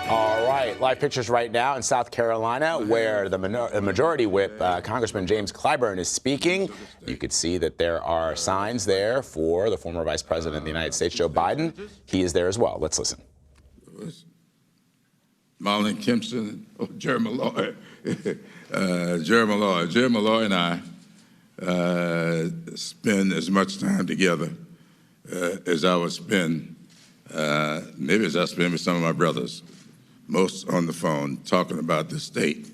All right, live pictures right now in South Carolina where the Majority Whip, Congressman James Clyburn, is speaking. You could see that there are signs there for the former Vice President of the United States, Joe Biden. He is there as well. Let's listen. Marlon Kempson, Jerry Malloy, Jerry Malloy and I spend as much time together as I would spend, maybe as I spend with some of my brothers, most on the phone, talking about the state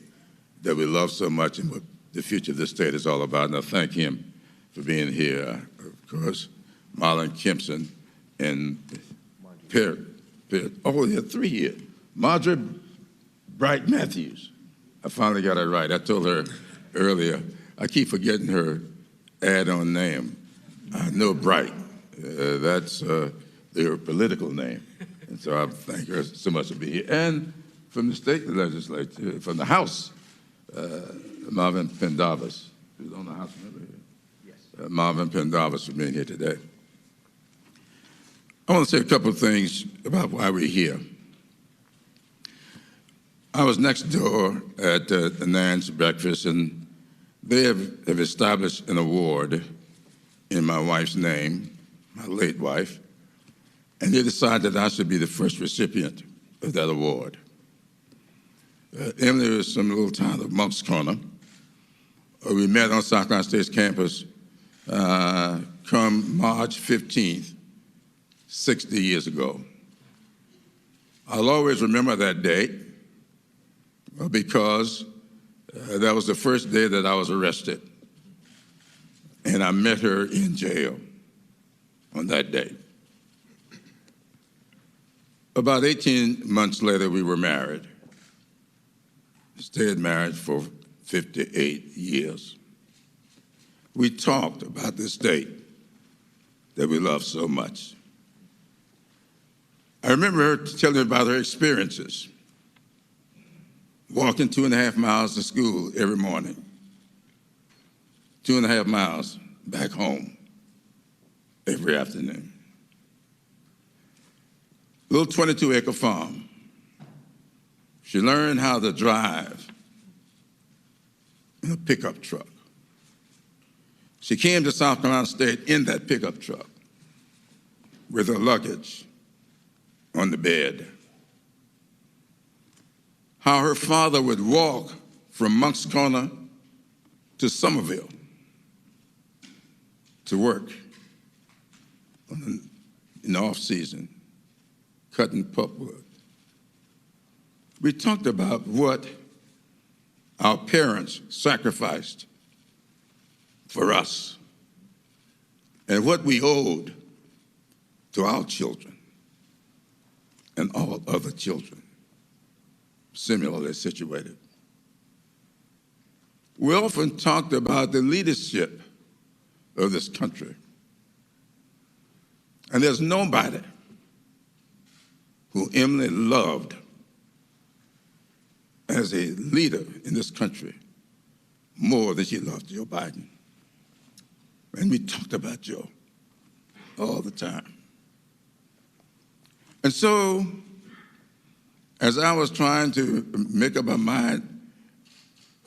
that we love so much and what the future of this state is all about. And I thank him for being here. Of course, Marlon Kempson and three here. Marjorie Bright Matthews. I finally got it right. I told her earlier, I keep forgetting her add-on name. I know Bright. That's their political name. And so I thank her so much for being here. And from the state legislature, from the House, Marvin Pendarvis, who's on the House member here. Yes. Marvin Pendarvis for being here today. I want to say a couple of things about why we're here. I was next door at the Nan's breakfast, and they have established an award in my wife's name, my late wife, and they decided that I should be the first recipient of that award. Emily was from a little town of Monk's Corner. We met on South Carolina State's campus come March 15th, 60 years ago. I'll always remember that date because that was the first day that I was arrested. And I met her in jail on that day. About 18 months later, we were married. Stayed married for 58 years. We talked about the state that we love so much. I remember her telling me about her experiences, walking 2.5 miles to school every morning, 2.5 miles back home every afternoon. Little 22-acre farm. She learned how to drive in a pickup truck. She came to South Carolina State in that pickup truck with her luggage on the bed. How her father would walk from Monk's Corner to Somerville to work in the off-season, cutting pulpwood. We talked about what our parents sacrificed for us and what we owed to our children and all other children similarly situated. We often talked about the leadership of this country. And there's nobody who Emily loved as a leader in this country more than she loved Joe Biden. And we talked about Joe all the time. And so, as I was trying to make up my mind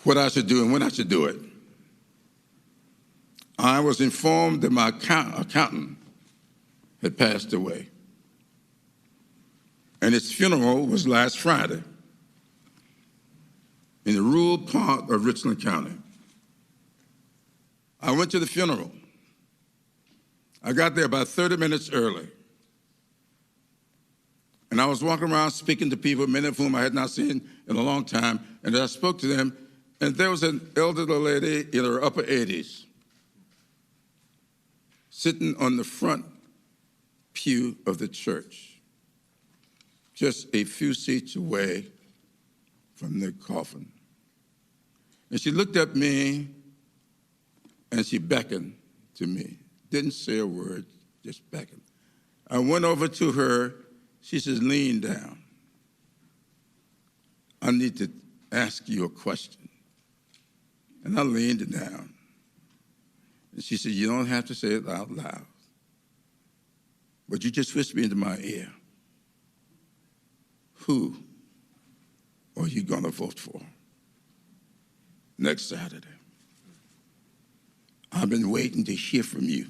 what I should do and when I should do it, I was informed that my accountant had passed away. And his funeral was last Friday in the rural part of Richland County. I went to the funeral. I got there about 30 minutes early. And I was walking around speaking to people, many of whom I had not seen in a long time, and I spoke to them, and there was an elderly lady in her upper 80s sitting on the front pew of the church, just a few seats away from the coffin. And she looked at me and she beckoned to me. Didn't say a word, just beckoned. I went over to her. She says, lean down. I need to ask you a question. And I leaned down. And she said, you don't have to say it out loud. But you just whispered into my ear. Who are you going to vote for next Saturday? I've been waiting to hear from you.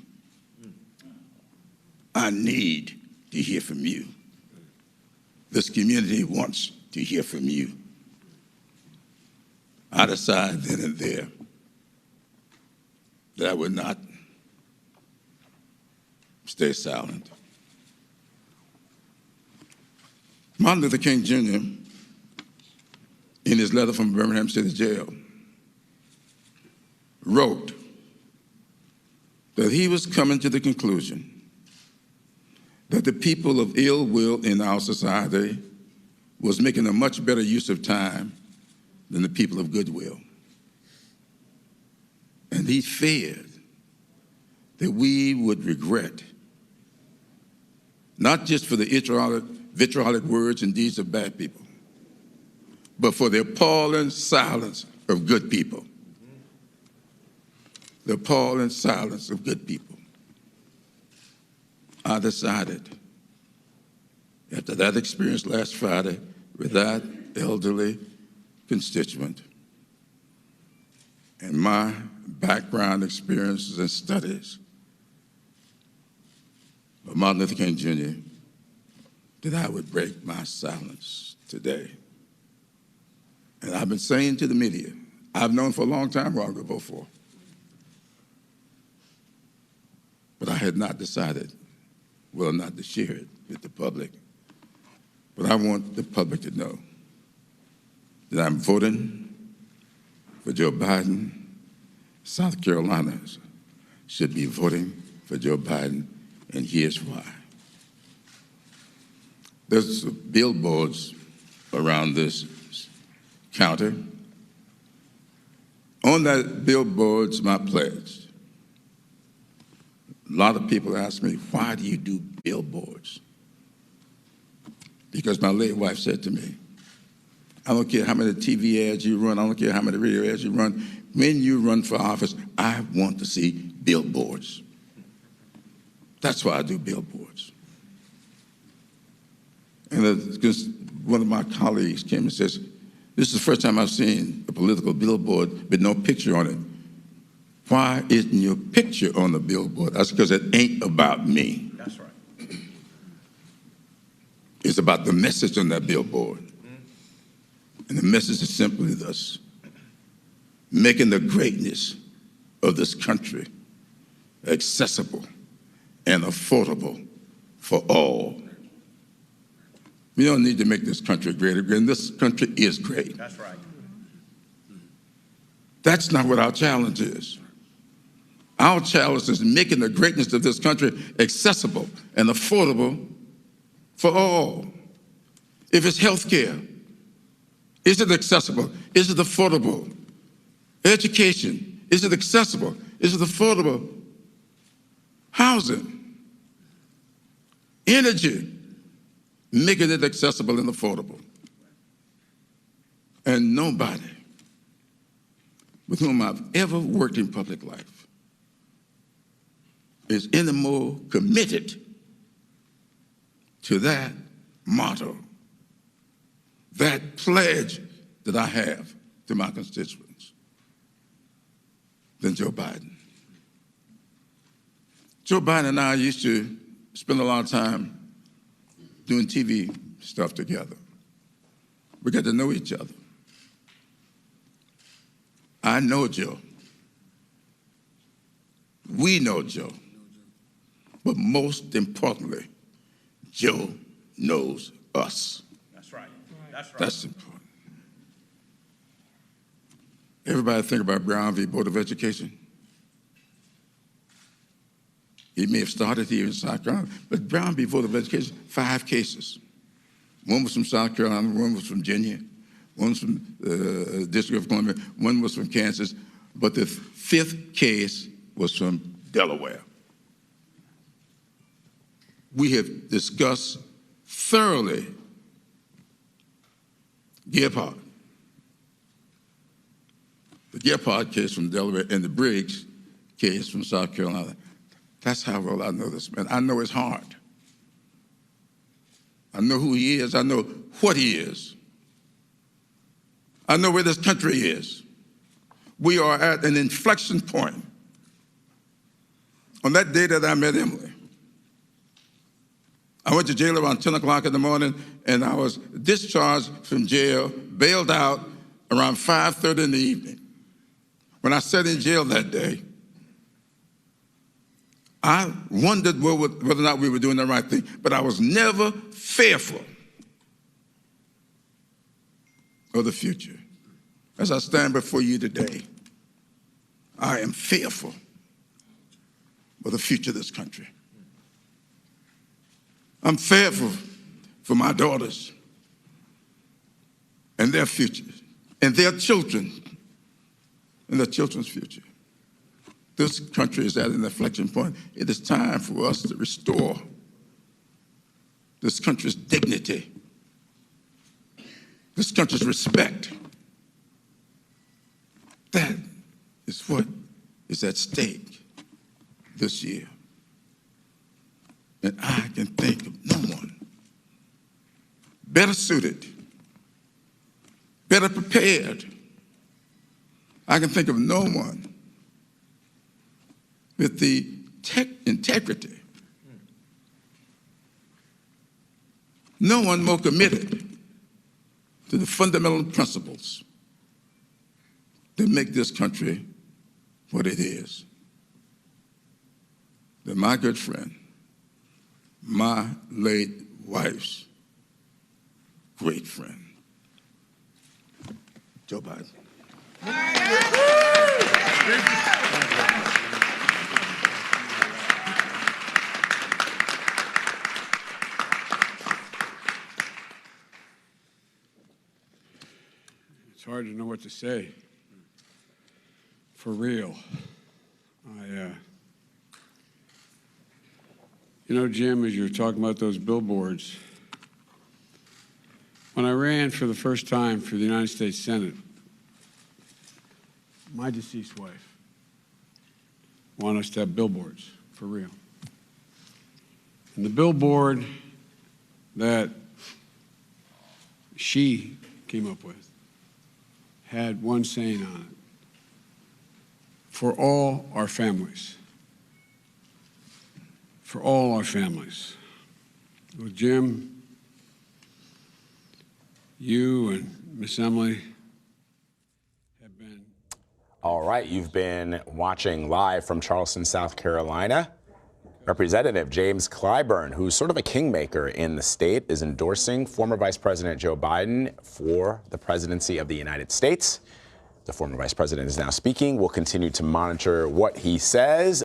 I need to hear from you. This community wants to hear from you. I decided then and there that I would not stay silent. Martin Luther King Jr., in his letter from Birmingham City Jail, wrote that he was coming to the conclusion that the people of ill will in our society was making a much better use of time than the people of goodwill. And he feared that we would regret, not just for the vitriolic words and deeds of bad people, but for the appalling silence of good people. The appalling silence of good people. I decided, after that experience last Friday with that elderly constituent and my background experiences and studies of Martin Luther King Jr., that I would break my silence today. And I've been saying to the media, I've known for a long time who I'm going to vote for. But I had not decided whether or not to share it with the public. But I want the public to know that I'm voting for Joe Biden. South Carolina should be voting for Joe Biden, and here's why. There's billboards around this counter. On that billboard's my pledge. A lot of people ask me, why do you do billboards? Because my late wife said to me, I don't care how many TV ads you run, I don't care how many radio ads you run, when you run for office, I want to see billboards. That's why I do billboards. And one of my colleagues came and says, this is the first time I've seen a political billboard with no picture on it. Why isn't your picture on the billboard? That's because it ain't about me. That's right. It's about the message on that billboard. And the message is simply this: making the greatness of this country accessible and affordable for all. We don't need to make this country greater, and this country is great. That's right. That's not what our challenge is. Our challenge is making the greatness of this country accessible and affordable for all. If it's health care, is it accessible? Is it affordable? Education, is it accessible? Is it affordable? Housing, energy, making it accessible and affordable. And nobody with whom I've ever worked in public life is any more committed to that motto, that pledge that I have to my constituents than Joe Biden. Joe Biden and I used to spend a lot of time doing TV stuff together. We got to know each other. I know Joe. We know Joe. But most importantly, Joe knows us. That's right. That's right. That's important. Everybody think about Brown v. Board of Education. He may have started here in South Carolina, but Brown v. Board of Education, 5 cases. One was from South Carolina, one was from Virginia, one was from the District of Columbia, one was from Kansas, but the 5th case was from Delaware. We have discussed thoroughly Gephardt, the Gephardt case from Delaware, and the Briggs case from South Carolina. That's how well I know this man. I know his heart. I know who he is. I know what he is. I know where this country is. We are at an inflection point. On that day that I met Emily, I went to jail around 10 o'clock in the morning, and I was discharged from jail, bailed out around 5:30 in the evening. When I sat in jail that day, I wondered whether or not we were doing the right thing, but I was never fearful of the future. As I stand before you today, I am fearful of the future of this country. I'm fearful for my daughters and their futures, and their children and their children's future. This country is at an inflection point. It is time for us to restore this country's dignity, this country's respect. That is what is at stake this year. And I can think of no one better suited, better prepared. I can think of no one with the integrity, no one more committed to the fundamental principles that make this country what it is. That my good friend, my late wife's great friend, Joe Biden. It's hard to know what to say. For real. You know, Jim, as you were talking about those billboards, when I ran for the first time for the United States Senate, my deceased wife wanted us to have billboards, for real. And the billboard that she came up with had one saying on it: for all our families. For all our families. Well, Jim, you and Miss Emily have been... All right, you've been watching live from Charleston, South Carolina. Representative James Clyburn, who's sort of a kingmaker in the state, is endorsing former Vice President Joe Biden for the presidency of the United States. The former vice president is now speaking. We'll continue to monitor what he says.